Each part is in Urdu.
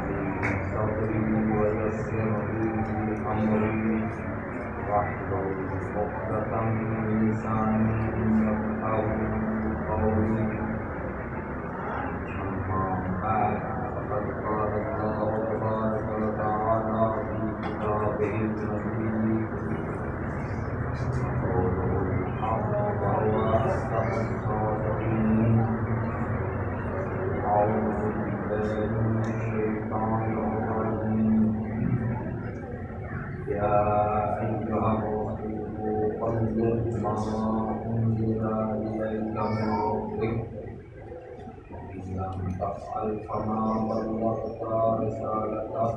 لي صدري ويسر لي أمري واحلل عقدة من لساني يفقهوا قولي. أما بعد فقد قال الله تبارك وتعالى في كتابه المجيد قوله الحق وهو أصدق الصادقين. أعوذ بالله من الشيطان الرجيم. يا أيها الرسول بلغ ما أنزل إليك من ربك وإن لم تفعل فما بلغت رسالته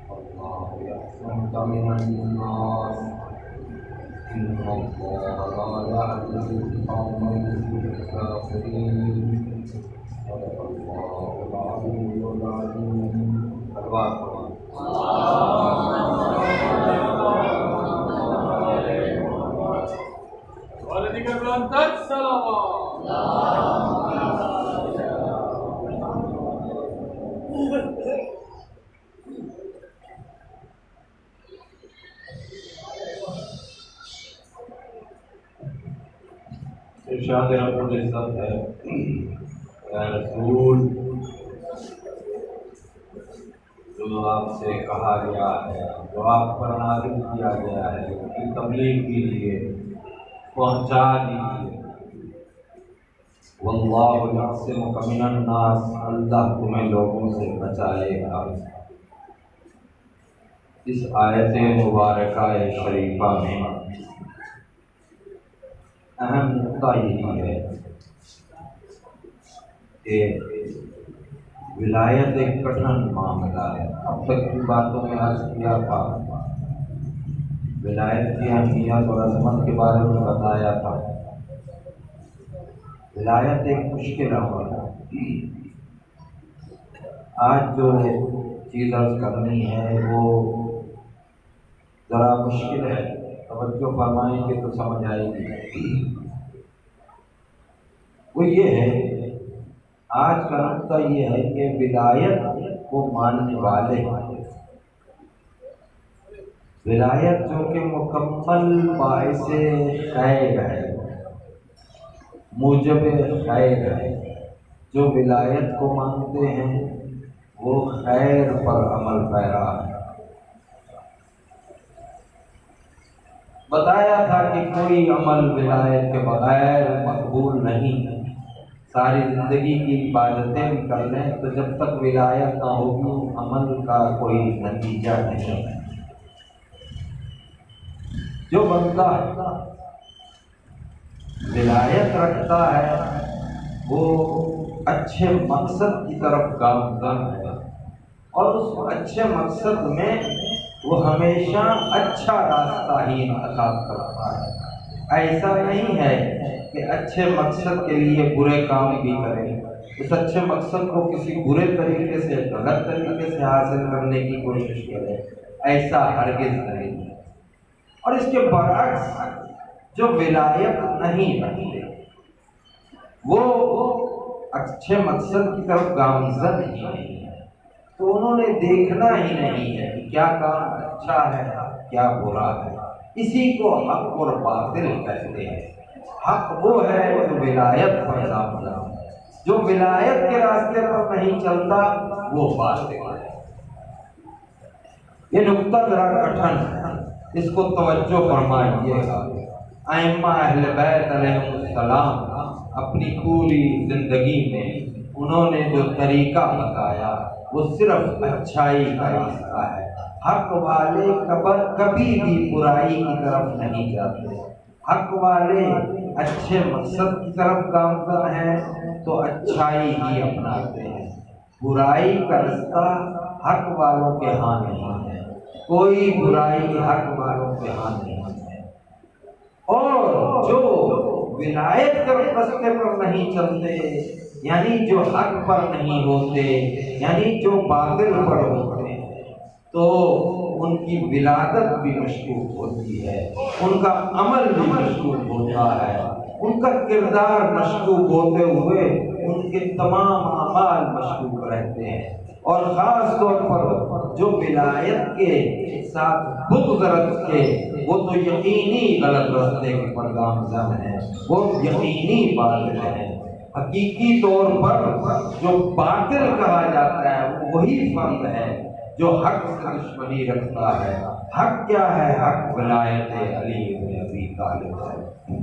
والله يعصمك من الناس إن الله لا يهدي القوم الكافرين. صدق الله العلي العظيم. ارشاد رب العزت ہے اے رسول، جو آپ سے کہا گیا ہے، جو آپ پر نازل کیا گیا ہے، اس کی تبلیغ کیجیے، پہنچا دیجیے۔ واللہ یعصمک من الناس، اللہ تمہیں لوگوں سے بچائے گا۔ اس آیت مبارکہ شریفہ میں اہم نقطہ یہی ہے کہ ولایت ایک کٹھن معاملہ ہے۔ اب تک کی باتوں میں عرض کیا تھا، ولایت کی اہمیت اور عظمت کے بارے میں بتایا تھا۔ ولایت ایک مشکل عمل ہے۔ آج جو چیز عرض کرنی ہے وہ ذرا مشکل ہے، توجہ فرمائیں گے تو سمجھ آئے گی۔ وہ یہ ہے، آج کا نقطہ یہ ہے کہ ولایت کو ماننے والے، ولایت جو کہ مکمل باعث خیر ہے، موجب خیر ہے، جو ولایت کو مانتے ہیں وہ خیر پر عمل پیرا ہے۔ بتایا تھا کہ کوئی عمل ولایت کے بغیر مقبول نہیں۔ ساری زندگی کی عبادتیں بھی کر لیں تو جب تک ولایت نہ ہوگی عمل کا کوئی نتیجہ نہیں۔ جو بندہ ولایت رکھتا ہے وہ اچھے مقصد کی طرف گامزن ہے، اور اس اچھے مقصد میں وہ ہمیشہ اچھا راستہ ہی انتخاب کرتا ہے۔ ایسا نہیں ہے کہ اچھے مقصد کے لیے برے کام بھی کرے، اس اچھے مقصد کو کسی برے طریقے سے، غلط طریقے سے حاصل کرنے کی کوشش کرے، ایسا ہرگز نہیں۔ اور اس کے برعکس جو ولایت نہیں رکھتے وہ اچھے مقصد کی طرف گامزن ہی نہیں ہے، تو انہوں نے دیکھنا ہی نہیں ہے کہ کیا کام اچھا ہے کیا برا ہے۔ اسی کو حق اور باطل کہتے ہیں۔ حق وہ ہے جو ولایت پر گامزن ہے، جو ولایت کے راستے پر نہیں چلتا وہ باطل ہے۔ یہ نقطہ ذرا کٹھن ہے، اس کو توجہ فرمائیے گا۔ ائمہ اہل بیت علیہ السلام اپنی پوری زندگی میں انہوں نے جو طریقہ بتایا وہ صرف اچھائی کا راستہ ہے۔ حق والے کبھی بھی برائی کی طرف نہیں جاتے۔ حق والے اچھے مقصد کی طرف گامزن ہیں تو اچھائی ہی اپناتے ہیں۔ برائی کا رستہ حق والوں کے ہاں نہیں ہے، کوئی برائی حق والوں کے ہاں نہیں ہے۔ اور جو ولایت کے راستے پر نہیں چلتے، یعنی جو حق پر نہیں ہوتے، یعنی جو باطل پر ہوتے ہیں، تو ان کی ولادت بھی مشکوک ہوتی ہے، ان کا عمل بھی مشکوک ہوتا ہے، ان کا کردار مشکوک ہوتے ہوئے ان کے تمام اعمال مشکوک رہتے ہیں، اور خاص طور پر جو ولایت کے ساتھ بغض رکھتے وہ تو یقینی غلط راستے پر گامزن ہیں، وہ یقینی باطل ہیں۔ حقیقی طور پر جو باطل کہا جاتا ہے وہ وہی فرد ہے جو حق سے دشمنی رکھتا ہے۔ حق کیا ہے؟ حق ولایت علی بن ابی طالب ہے۔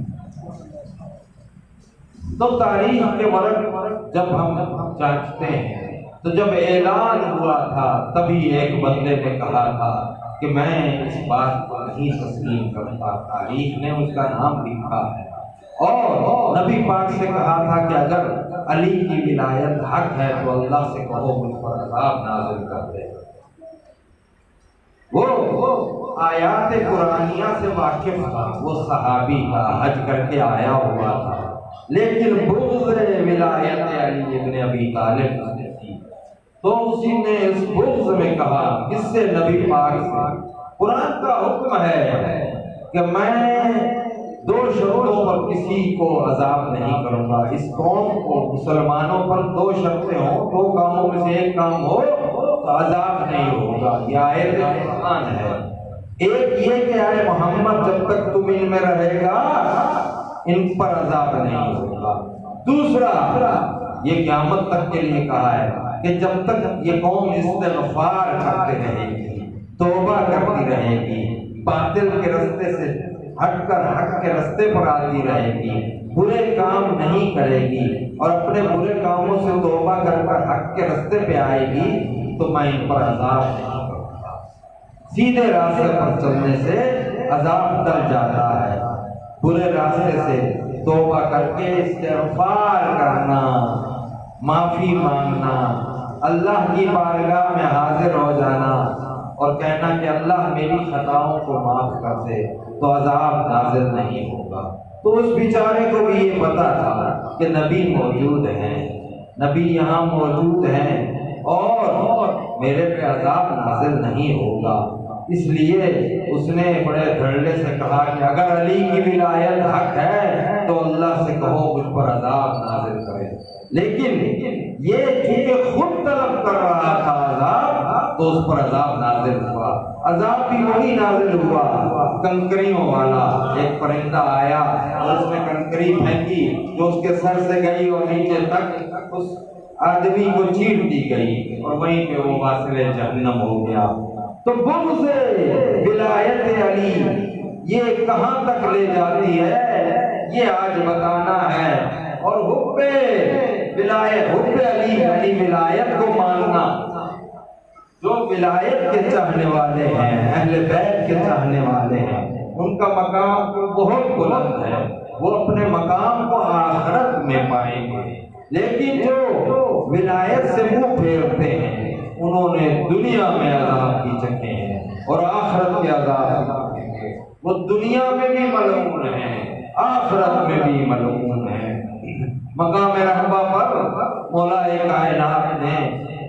تو تاریخ کے ورق جب ہم جانچتے ہیں تو جب اعلان ہوا تھا تبھی ایک بندے نے کہا تھا کہ میں اس بات کو نہیں تسلیم کرتا، تاریخ نے اس کا نام لکھا ہے، اور نبی پاک سے کہا تھا کہ اگر علی کی ولایت حق ہے تو اللہ سے کہو مجھ پر عذاب نازل کر دے۔ وہ آیات قرآنیہ سے واقف تھا، وہ صحابی تھا، حج کر کے آیا ہوا تھا، لیکن بغض ولایت علی ابن ابی طالب تھی، تو اسی نے اس بغض میں کہا، اس سے نبی پاک سے قرآن کا حکم ہے کہ میں دو شرطوں پر کسی کو عذاب نہیں کروں گا، اس قوم کو مسلمانوں پر دو شرطیں ہوں، دو کاموں میں سے ایک کام ہو تو عذاب نہیں ہوگا، یہ آیت قرآن ہے۔ ایک یہ کہ اے محمد جب تک تم ان میں رہے گا ان پر عذاب نہیں ہوگا، دوسرا یہ قیامت تک کے لیے کہا ہے کہ جب تک یہ قوم استغفار کرتے رہے گی، توبہ کرتی رہے گی، باطل کے رستے سے ہٹ کر حق کے رستے پر آتی رہے گی، برے کام نہیں کرے گی اور اپنے برے کاموں سے توبہ کر کر حق کے رستے پہ آئے گی تو میں ان پر عذاب نہیں کروں گا۔ سیدھے راستے پر چلنے سے عذاب ٹل جاتا ہے، برے راستے سے توبہ کر کے استغفار کرنا، معافی مانگنا، اللہ کی بارگاہ میں حاضر ہو جانا اور کہنا کہ اللہ میری خطاؤں کو معاف کر دے تو عذاب نازل نہیں ہوگا۔ تو اس بیچارے کو بھی یہ پتا تھا کہ نبی موجود ہیں، نبی یہاں موجود ہیں اور میرے پہ عذاب نازل نہیں ہوگا، اس لیے اس نے بڑے دھڑلے سے کہا کہ اگر علی کی ولایت حق ہے تو اللہ سے کہو مجھ پر عذاب نازل کرے، لیکن یہ چونکہ خود طلب کر رہا تھا عذاب تو اس پر عذاب نازل ہوا۔ عذاب بھی وہی نازل ہوا کنکریوں والا، ایک پرندہ آیا اور اس نے کنکری پھینکی جو اس کے سر سے گئی اور نیچے تک اس آدمی کو چیٹ دی گئی اور وہیں پہ وہ واصل جہنم ہو گیا۔ تو بغض ولایت علی یہ کہاں تک لے جاتی ہے یہ آج بتانا ہے، اور حب ولایت، حب علی ولایت کو ماننا، جو ولایت کے چاہنے والے ہیں، اہل بیت کے چاہنے والے ہیں، ان کا مقام بہت بلند ہے، وہ اپنے مقام کو آخرت میں پائیں گے، لیکن جو ولایت سے منہ پھیرتے ہیں انہوں نے دنیا میں عذاب بھی چکے ہیں اور آخرت کے عذاب بھی چکیں گے، وہ دنیا میں بھی ملعون ہیں، آخرت میں بھی ملعون ہیں۔ مقام رہبہ پر مولا کائنات نے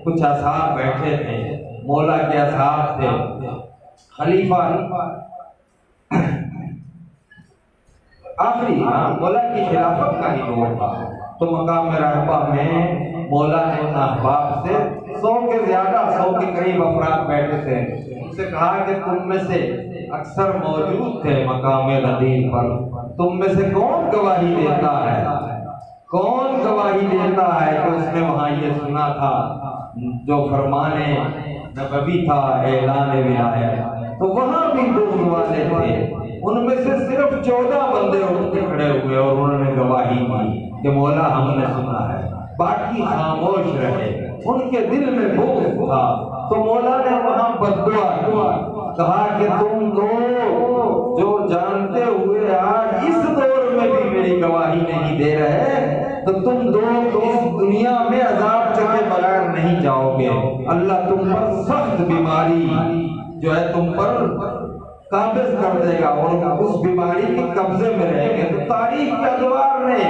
کچھ اصحاب بیٹھے تھے، مولا کے اصحاب تھے، خلیفہ آخری مولا کی خلافت کا ہی دور تھا، تو مقام رہبہ میں مولا نے ان احباب سے 100 کے زیادہ 100 کے قریب افراد بیٹھے تھے، ان سے کہا کہ تم میں سے اکثر موجود تھے مقام غدیر پر، تم میں سے کون گواہی دیتا ہے، کون گواہی دیتا ہے کہ اس نے وہاں یہ سنا تھا جو فرمانے نبوی تھا، اعلان ولایت، تو وہاں بھی بغض والے تھے، ان میں سے صرف 14 بندے اٹھ کے کھڑے ہوئے اور انہوں نے گواہی دی کہ مولا ہم نے سنا ہے، باقی خاموش رہے، ان کے دل میں بغض تھا، تو مولا نے وہاں بددعا کہا کہ تم دو جو جانتے ہوئے آج اس دور میں بھی میری گواہی نہیں دے رہے تو تم دو اس دنیا میں عذاب چکے بغیر نہیں جاؤ گے، اللہ تم پر سخت بیماری جو ہے تم پر قابض کر دے گا اور اس بیماری کے قبضے میں رہیں گے۔ تو تاریخ کے ادوار نے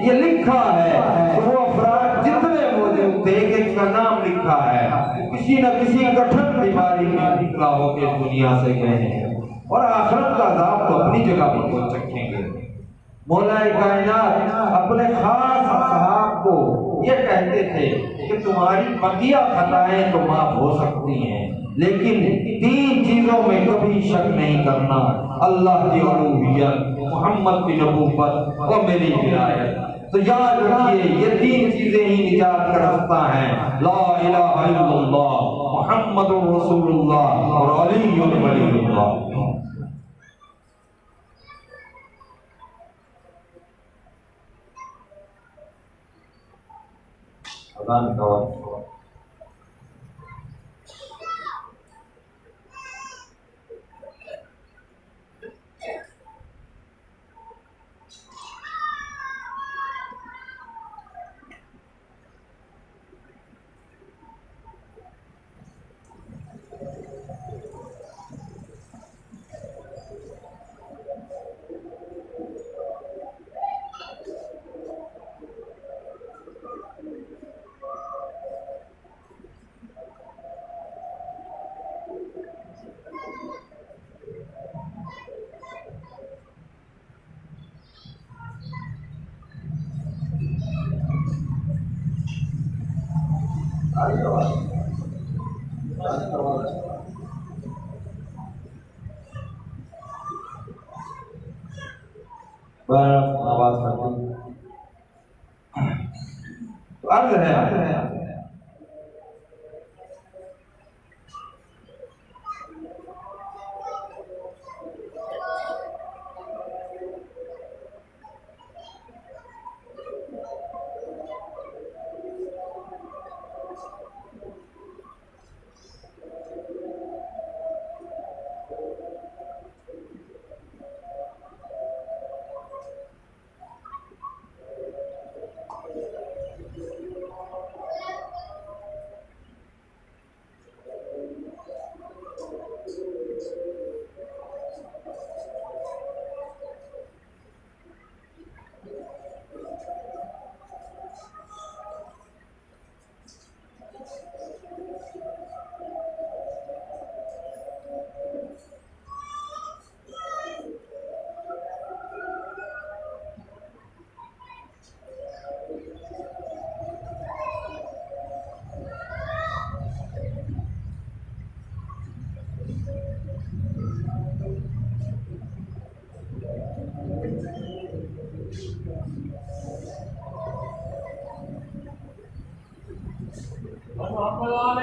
یہ لکھا ہے کہ وہ افراد جتنے موجود تھے ایک کا نام لکھا ہے، کسی نہ کسی کٹھن بیماری میں نکلا ہو کے دنیا سے گئے ہیں، اور آخرت کا عذاب تو اپنی جگہ پر وہ چکھیں گے۔ مولا کائنات اپنے خاص اصحاب کو یہ کہتے تھے کہ تمہاری بقیہ خطائیں تو معاف ہو سکتی ہیں، لیکن تین چیزوں میں کبھی شک نہیں کرنا: اللہ کی الوہیت، محمد کی نبوت اور میری ولایت۔ تو یاد رکھیے یہ تین چیزیں ہی نجات کا راستہ ہیں: لا الہ الا اللہ، محمد رسول اللہ اور علی ولی اللہ۔ اذان کا وقت۔ آواز عرض ہے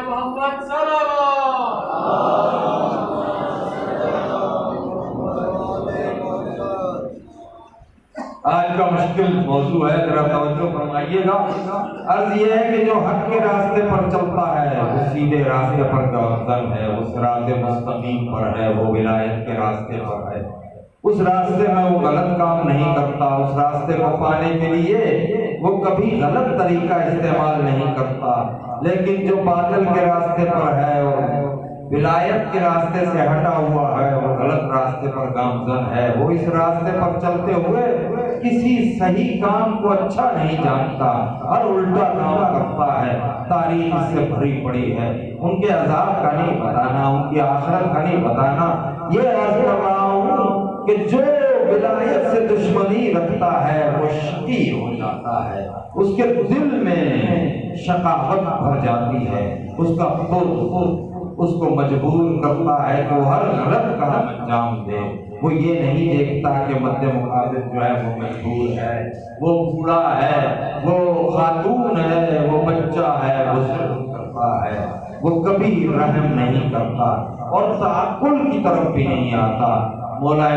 محمد صلی آج کا مشکل موضوع ہے، ذرا توجہ فرمائیے گا۔ عرض یہ ہے کہ جو حق کے راستے پر چلتا ہے وہ سیدھے راستے پر گامزن ہے، وہ صراط مستقیم پر ہے، وہ ولایت کے راستے پر ہے، اس راستے میں وہ غلط کام نہیں کرتا، اس راستے کو پانے کے لیے وہ کبھی غلط طریقہ استعمال نہیں کرتا۔ لیکن جو باطل کے راستے پر ہے اور ولایت کے راستے سے ہٹا ہوا ہے، وہ غلط راستے پر گامزن ہے، وہ اس راستے پر چلتے ہوئے کسی صحیح کام کو اچھا نہیں جانتا اور الٹا کام کرتا ہے۔ تاریخ اس سے بھری پڑی ہے، ان کے عذاب کا نہیں بتانا، ان کی آخرت کا نہیں بتانا۔ یہ عرض کر رہا ہوں کہ جو ولایت سے دشمنی رکھتا ہے وہ شقی ہو جاتا ہے، اس کے دل میں شقاوت بھر جاتی ہے، اس کا خود اس کو مجبور کرتا ہے کہ وہ ہر غلط کام انجام دے۔ وہ یہ نہیں دیکھتا کہ مد مقابل جو ہے وہ مجبور ہے، وہ بوڑھا ہے، وہ خاتون ہے، وہ بچہ ہے، وہ ظلم کرتا ہے، وہ کبھی رحم نہیں کرتا اور تعقل کی طرف بھی نہیں آتا۔ مولا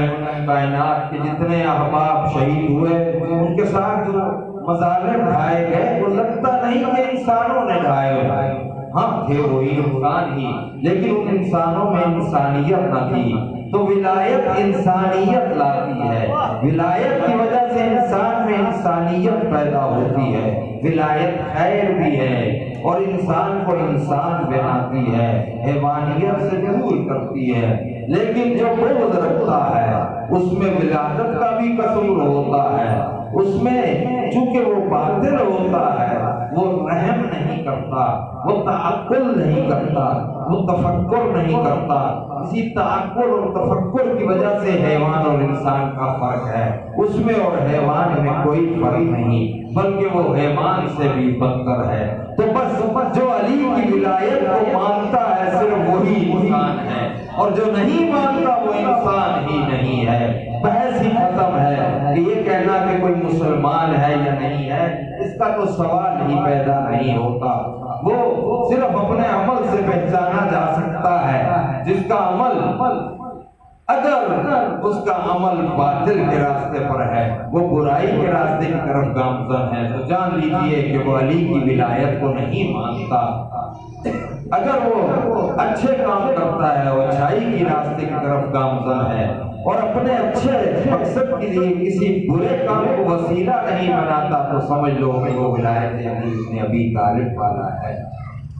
کائنات کے جتنے احباب شہید ہوئے ان کے ساتھ جو مظالم ڈھائے گئے وہ لگتا نہیں کہ انسانوں نے ڈھائے ہوئے، ہاں تھے وہی انسان ہی، لیکن ان انسانوں میں انسانیت نہ تھی۔ تو ولایت انسانیت لاتی ہے، ولایت کی وجہ سے انسان میں انسانیت پیدا ہوتی ہے، ولایت خیر بھی ہے اور انسان کو انسان بناتی ہے، حیوانیت سے دور کرتی ہے۔ لیکن جو بغض رکھتا ہے اس میں ولادت کا بھی قصور ہوتا ہے، اس میں چونکہ وہ باطل ہوتا ہے، وہ رحم نہیں کرتا، وہ تعقل نہیں کرتا، وہ تفکر نہیں کرتا، اسی تعقل اور تفکر کی وجہ سے حیوان اور انسان کا فرق ہے. اس میں اور حیوان میں کوئی فرق نہیں، بلکہ وہ حیوان سے بھی بدتر ہے. تو بس جو علی کی ولایت کو مانتا ہے صرف وہی انسان ہے، اور جو نہیں مانتا وہ انسان ہی نہیں ہے. بحث ہی ختم ہے. کہ یہ کہنا کہ کوئی مسلمان ہے یا نہیں ہے، اس کا تو سوال ہی پیدا نہیں ہوتا. وہ صرف اپنے عمل سے پہچانا جا سکتا ہے. جس کا عمل اگر اس کا عمل باطل کے راستے پر ہے، وہ برائی کے راستے کی طرف گامزن ہے، تو جان لیجئے کہ وہ علی کی ولایت کو نہیں مانتا. اگر وہ اچھے کام کرتا ہے، وہ اچھائی کی راستے کی طرف گامزن ہے، اور اپنے اچھے مقصد کے لیے کسی برے کام کو وسیلہ نہیں بناتا، تو سمجھ لو کہ وہ ولایت علی نے ابھی غالب والا ہے.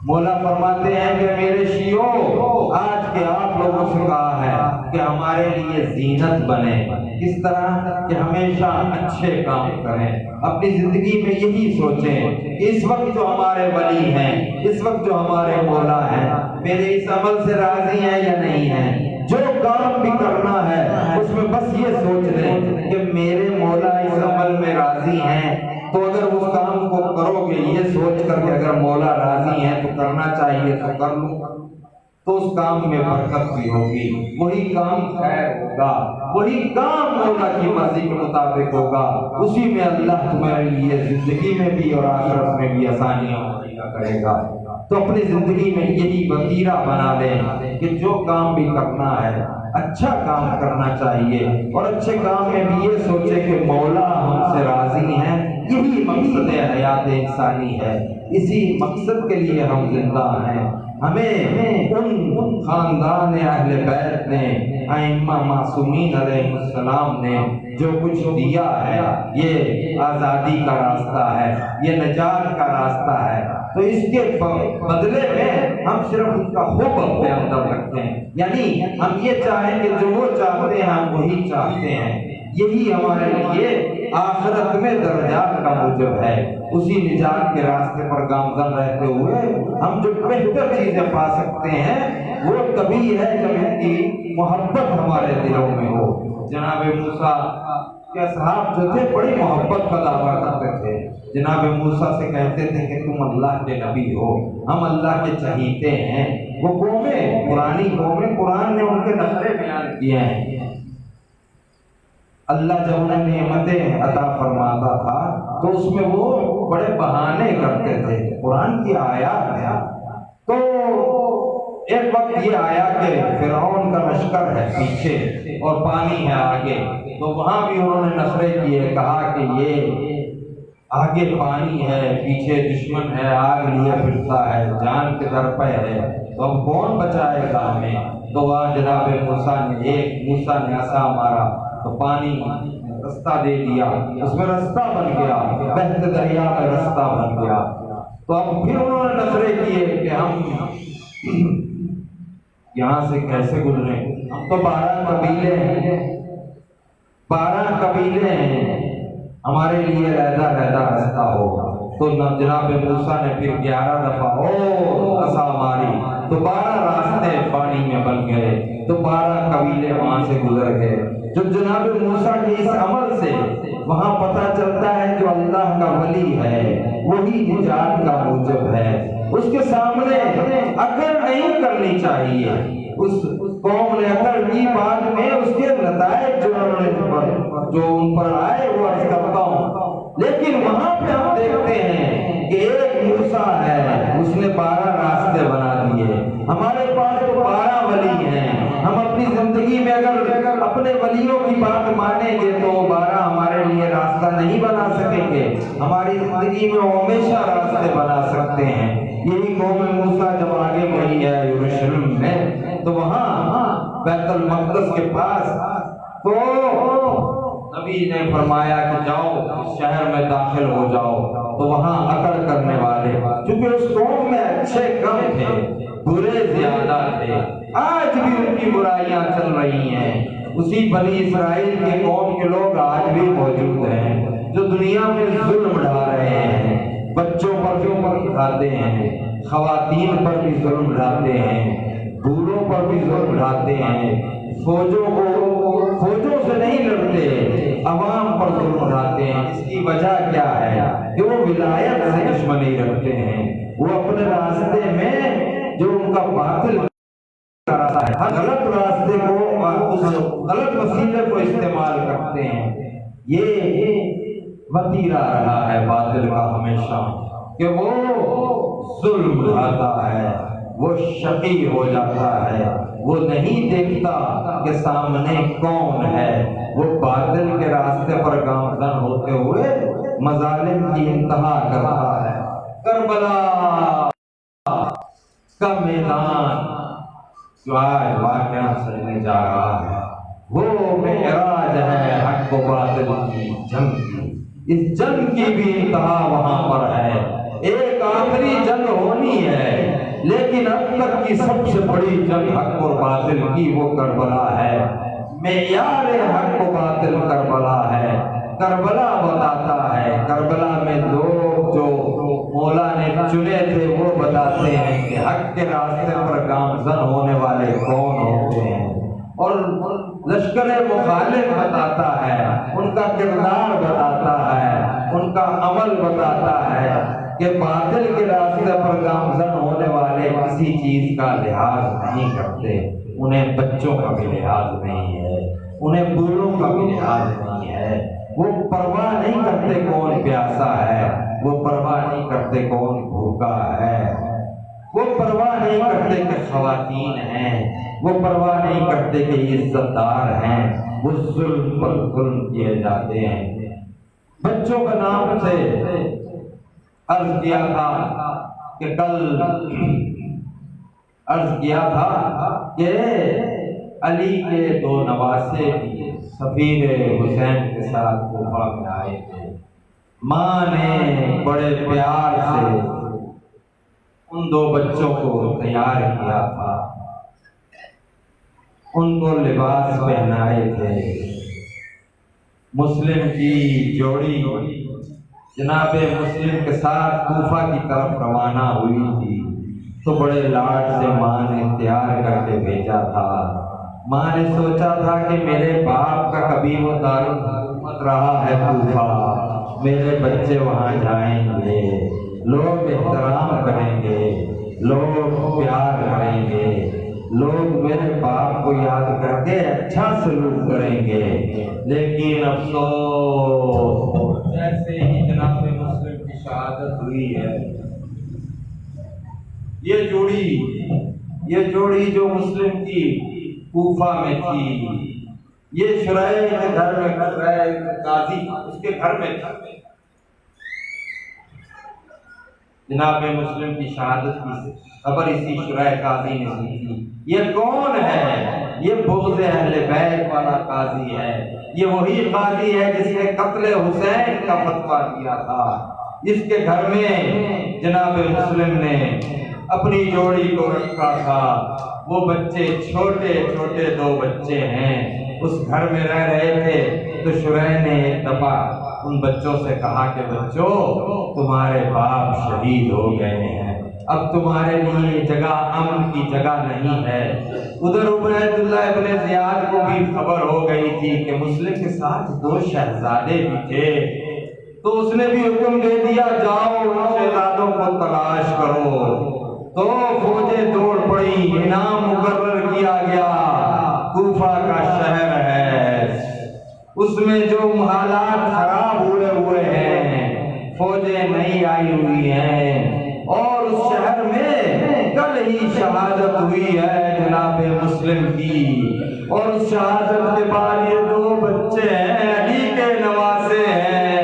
مولا فرماتے ہیں کہ میرے شیعوں، آج کے آپ لوگوں سے کہا ہے کہ ہمارے لیے زینت بنے. کس طرح؟ کہ ہمیشہ اچھے کام کریں، اپنی زندگی میں یہی سوچیں کہ اس وقت جو ہمارے ولی ہیں، اس وقت جو ہمارے مولا ہیں، میرے اس عمل سے راضی ہیں یا نہیں ہیں. جو کام بھی کرنا ہے اس میں بس یہ سوچ لیں کہ میرے مولا اس عمل میں راضی ہیں. تو اگر اس کام کو کرو گے یہ سوچ کر کے اگر مولا راضی ہیں تو کرنا چاہیے تو کر لوں، تو اس کام میں برکت بھی ہوگی، وہی کام خیر ہوگا، وہی کام مولا کی مرضی کے مطابق ہوگا. اسی میں اللہ تمہارے لیے زندگی میں بھی اور آخرت میں بھی آسانیاں مہیا کرے گا. تو اپنی زندگی میں یہی وتیرہ بنا لیں کہ جو کام بھی کرنا ہے اچھا کام کرنا چاہیے، اور اچھے کام میں بھی یہ سوچے کہ مولا ہم سے راضی ہیں. یہی مقصد حیات انسانی ہے، اسی مقصد کے لیے ہم زندہ ہیں. ہمیں ان خاندان اہل بیت نے، ائمہ معصومین علیہ السلام نے جو کچھ دیا ہے، یہ آزادی کا راستہ ہے، یہ نجات کا راستہ ہے. تو اس کے بدلے میں ہم صرف اس کا حب اپنے اندر رکھتے ہیں. یعنی ہم یہ چاہیں کہ جو وہ چاہتے ہیں ہم وہی چاہتے ہیں. یہی ہمارے لیے آخرت میں درجات کا موجب ہے. اسی نجات کے راستے پر گامزن رہتے ہوئے ہم جو بہتر چیزیں پا سکتے ہیں وہ کبھی ہے جب ان کی محبت ہمارے دلوں میں ہو. جناب موسیٰ کے اصحاب جو تھے بڑی محبت کا دعویٰ کرتے تھے. جناب موسیٰ سے کہتے تھے کہ تم اللہ کے نبی ہو، ہم اللہ کے چہیتے ہیں. وہ قومیں، پرانی قومیں، قرآن نے ان کے نخرے بیان کیے ہیں. اللہ جب انہیں نعمتیں عطا فرماتا تھا تو اس میں وہ بڑے بہانے کرتے تھے. قرآن کی آیات ہے. تو ایک وقت یہ آیا کہ فرعون کا لشکر ہے پیچھے اور پانی ہے آگے، تو وہاں بھی انہوں نے نخرے کیے، کہا کہ یہ آگے پانی ہے، پیچھے دشمن ہے، آگ لیے پھرتا ہے، جان کے در پہ ہے، تو اب کون بچائے گا ہمیں. تو وہاں جناب موسیٰ نے عصا مارا تو پانی رستہ دے دیا، اس میں رستہ بن گیا، بہتے دریا میں رستہ بن گیا. تو اب پھر انہوں نے نخرے کیے کہ ہم یہاں سے کیسے گزرے، ہم تو 12 قبیلے ہیں، 12 قبیلے ہیں، ہمارے لیے علیحدہ رستہ ہوگا. تو جناب موسیٰ نے پھر 11 دفعہ اور عصا ماری تو 12 راستے پانی میں بن گئے. تو 12 قبیلے وہاں سے گزر گئے. جو جناب موسیٰ کے اس عمل سے وہاں پتہ چلتا ہے جو اللہ کا ولی ہے وہی نجات کا موجب ہے. اس کے سامنے عقل نہیں کرنی چاہیے. اس قوم نے عقل کی بات میں اس کے نتائج جو ان پر آئے وہ عرض کرتا ہوں. لیکن وہاں پہ ہم دیکھتے ہیں کہ ایک موسیٰ ہے، اس نے 12 راستے بنا دیے. ہمارے پاس تو 12 ولی ہیں. ہم اپنی زندگی میں اگر اپنے ولیوں کی بات مانیں گے تو 12 ہمارے لیے راستہ نہیں بنا سکیں گے. ہماری زندگی میں ہمیشہ راستے بنا سکتے ہیں. یہی قوم موسیٰ جب آگے بڑھی ہے یروشلم میں، تو وہاں بیت المقدس کے پاس تو نبی نے فرمایا کہ جاؤ اس شہر میں داخل ہو جاؤ. تو وہاں اکڑ کرنے والے، چونکہ اس قوم میں اچھے کم تھے، برے زیادہ تھے. آج بھی ان کی برائیاں چل رہی ہیں. اسی بنی اسرائیل کے قوم کے لوگ آج بھی موجود ہیں جو دنیا میں ظلم ڈھا رہے ہیں. بچوں پر جو پر کھاتے ہیں، خواتین پر بھی ظلم ڈھاتے ہیں، بوڑھوں پر بھی ظلم ڈھاتے ہیں، فوجوں سے نہیں لڑتے، عوام پر ظلم ڈھاتے ہیں۔ اس کی وجہ کیا ہے کہ وہ ولایت سے دشمنی رکھتے ہیں، وہ اپنے راستے میں جو ان کا باطل ہے، غلط راستے کو، اس غلط وسیلے کو استعمال کرتے ہیں۔ یہ وتیرہ رہا ہے باطل کا ہمیشہ کہ وہ ظلم ڈھاتا ہے، وہ شقی ہو جاتا ہے، وہ نہیں دیکھتا کہ سامنے کون ہے، وہ باطل کے راستے پر گامزن ہوتے ہوئے مظالم کی انتہا کرتا ہے۔ کربلا کا میدان جو آج واقعہ سننے جا رہا ہے وہ معراج ہے حق و باطل کی جنگ کی۔ اس جنگ کی بھی انتہا وہاں پر ہے، ایک آخری جنگ ہونی ہے، لیکن اب تک کی سب سے بڑی جنگ حق و باطل کی وہ کربلا ہے۔ معیار حق و باطل کربلا ہے۔ کربلا بتاتا ہے، کربلا میں لوگ جو مولا نے چنے تھے وہ بتاتے ہیں کہ حق کے راستے پر گامزن ہونے والے کون ہوتے ہیں، اور لشکر مخالف بتاتا ہے، ان کا کردار بتاتا ہے، ان کا عمل بتاتا ہے کہ باطل کے راستے پر گامزن ہونے والے کسی چیز کا لحاظ نہیں کرتے، انہیں بچوں کا بھی لحاظ نہیں ہے، انہیں بوڑھوں کا بھی لحاظ نہیں ہے، وہ پرواہ نہیں کرتے کون پیاسا ہے، وہ پرواہ نہیں کرتے کون بھوکا ہے، وہ پرواہ نہیں کرتے کہ خواتین ہیں، وہ پرواہ نہیں کرتے کہ عزت دار ہیں، وہ ظلم پر ظلم کیے جاتے ہیں۔ بچوں کا نام سے عرض کیا تھا کہ کل عرض کیا تھا کہ علی کے دو نواسے بھی سفیر حسین کے ساتھ کوفہ میں آئے تھے، ماں نے بڑے پیار سے ان دو بچوں کو تیار کیا تھا، ان کو لباس پہنائے تھے۔ مسلم کی جوڑی جناب مسلم کے ساتھ کوفہ کی طرف روانہ ہوئی تھی تو بڑے لاڈ سے ماں نے تیار کر کے بھیجا تھا۔ ماں نے سوچا تھا کہ میرے باپ کا کبھی وہ دارالحکومت رہا ہے کوفہ، میرے بچے وہاں جائیں گے، لوگ احترام کریں گے، لوگ پیار کریں گے، لوگ میرے باپ کو یاد کر کے اچھا سلوک کریں گے۔ لیکن افسوس جیسے ہی جناب مسلم کی شہادت ہوئی ہے، یہ جوڑی جو مسلم کی کوفہ میں تھی، یہ شرائع کے گھر میں قاضی اس کے گھر میں تھا۔ جناب مسلم کی شہادت کی خبر اسی شرائع قاضی نے دی تھی۔ یہ کون ہے؟ یہ بغض اہل بیت والا قاضی ہے، یہ وہی قاضی ہے جس نے قتل حسین کا فتویٰ دیا تھا۔ اس کے گھر میں جناب مسلم نے اپنی جوڑی کو رکھا تھا۔ وہ بچے چھوٹے چھوٹے دو بچے ہیں، اس گھر میں رہ رہے تھے تو شرائع نے ایک دفعہ ان بچوں سے کہا کہ بچوں تمہارے باپ شہید ہو گئے ہیں، اب تمہارے لیے جگہ امن کی جگہ نہیں ہے۔ ادھر عبید اللہ ابن زیاد کو بھی خبر ہو گئی تھی کہ مسلم کے ساتھ دو شہزادے بھی تھے، تو اس نے بھی حکم دے دیا جاؤ ان شہزادوں کو تلاش کرو۔ تو فوجیں دوڑ پڑی، انعام مقرر کیا گیا، کوفہ کا شہر ہے، اس میں جو حالات خراب ہوئے ہیں، فوجیں نہیں آئی ہوئی ہیں، اور اس شہر میں کل ہی شہادت ہوئی ہے جناب مسلم کی، اور اس شہادت کے بعد یہ دو بچے ہیں، علی کے نواسے ہیں،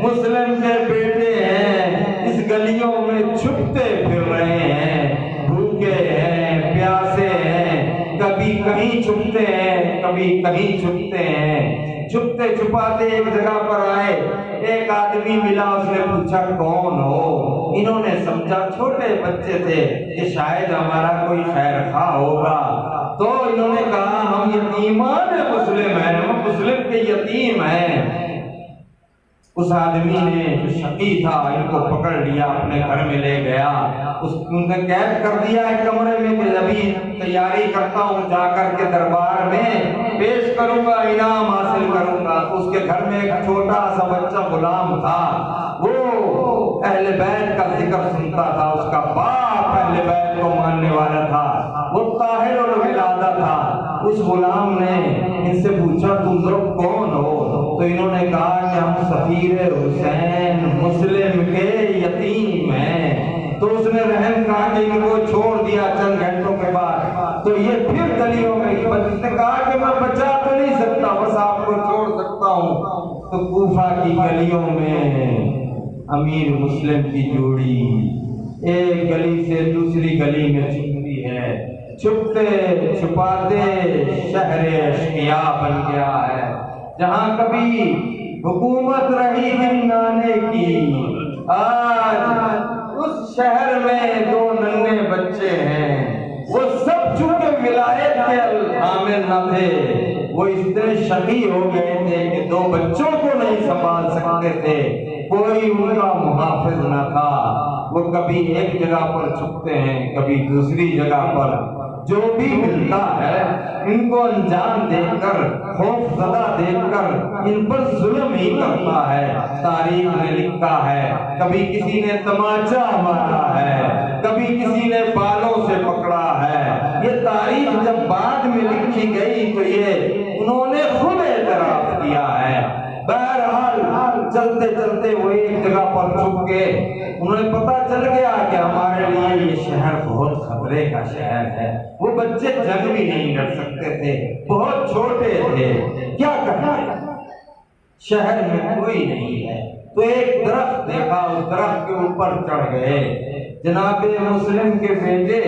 مسلم کے بیٹے ہیں، اس گلیوں میں چھپتے پھر رہے ہیں، بھوکے ہیں، پیاسے ہیں، کبھی کہیں چھپتے ہیں، کبھی کہیں چھپتے ہیں، چھپتے چھپاتے ایک جگہ پر آئے، ایک آدمی ملا، اس نے پوچھا کون ہو؟ انہوں نے سمجھا چھوٹے بچے تھے کہ شاید ہمارا کوئی خیر خواہ ہوگا، تو انہوں نے کہا ہم یتیمان مسلم ہیں، ہم مسلم کے یتیم ہیں۔ اس آدمی نے جو شقی تھا ان کو پکڑ لیا، اپنے گھر میں لے گیا، ان کو قید کر دیا ایک کمرے میں کہ ابھی تیاری کرتا ہوں، جا کر کے دربار میں پیش کروں گا، انعام حاصل کروں گا۔ تو اس کے گھر میں ایک چھوٹا سا بچہ غلام تھا، وہ اہل بیت کا ذکر سنتا تھا، اس کا باپ اہل بیت کو ماننے والا تھا، وہ طاہر الولادہ تھا۔ اس غلام نے ان سے پوچھا تم لوگ کون ہو؟ تو انہوں نے کہا کہ ہم سفیر حسین مسلم کے یتیم ہیں۔ تو اس نے رحم کہا کہ ان کو چھوڑ دیا چند گھنٹوں کے بعد۔ تو یہ پھر گلیوں میں اس نے کہا کہ میں بچا تو نہیں سکتا، بس آپ کو چھوڑ سکتا ہوں۔ تو کوفہ کی گلیوں میں امیر مسلم کی جوڑی ایک گلی سے دوسری گلی میں چھپتی ہے، چھپتے چھپاتے شہر اشقیاء بن گیا ہے، جہاں کبھی حکومت رہی تھی نانے کی، آج اس شہر میں دو ننھے بچے ہیں۔ وہ سب چونکہ ولایت کے حامل نہ تھے، وہ اتنے شقی ہو گئے تھے کہ دو بچوں کو نہیں سنبھال سکتے تھے، کوئی ان کا محافظ نہ تھا۔ وہ کبھی ایک جگہ پر چھپتے ہیں، کبھی دوسری جگہ پر، جو بھی ملتا ہے ان کو انجام دے کر، خوف زدہ دیکھ کر ان پر ظلم ہی کرتا ہے۔ تاریخ نے لکھا ہے کبھی کسی نے تماچا مارا ہے، کبھی کسی نے بالوں سے پکڑا ہے۔ یہ تاریخ جب بعد میں لکھی گئی تو یہ انہوں نے خود اعتراف کیا ہے۔ بہرحال چلتے چلتے وہ ایک جگہ پر چھپ گئے، انہیں پتا چل گیا کہ ہمارے لیے یہ شہر بہت خطرے کا شہر ہے۔ وہ بچے جنگ بھی نہیں لڑ سکتے تھے، بہت چھوٹے تھے، کیا کریں؟ شہر میں کوئی نہیں ہے۔ تو ایک درخت دیکھا، اس درخت کے اوپر چڑھ گئے۔ جناب مسلم کے بیٹے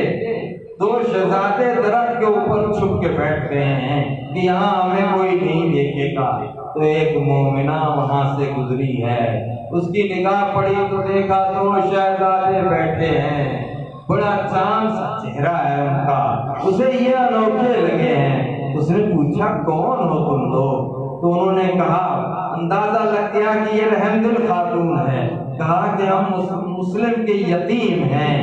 دو شہزادے درخت کے اوپر چھپ کے بیٹھ گئے ہیں کہ یہاں ہمیں کوئی نہیں دیکھے گا۔ تو ایک مومنہ وہاں سے گزری ہے، اس کی نگاہ پڑی تو دیکھا دو شہزادے بیٹھے ہیں، بڑا چاند سا چہرہ ہے ان کا، اسے یہ انوکھے لگے ہیں۔ اس نے پوچھا کون ہو تم لوگ؟ تو انہوں نے کہا، اندازہ لگ گیا کہ یہ رحم دل خاتون ہے، کہا کہ ہم مسلم کے یتیم ہیں۔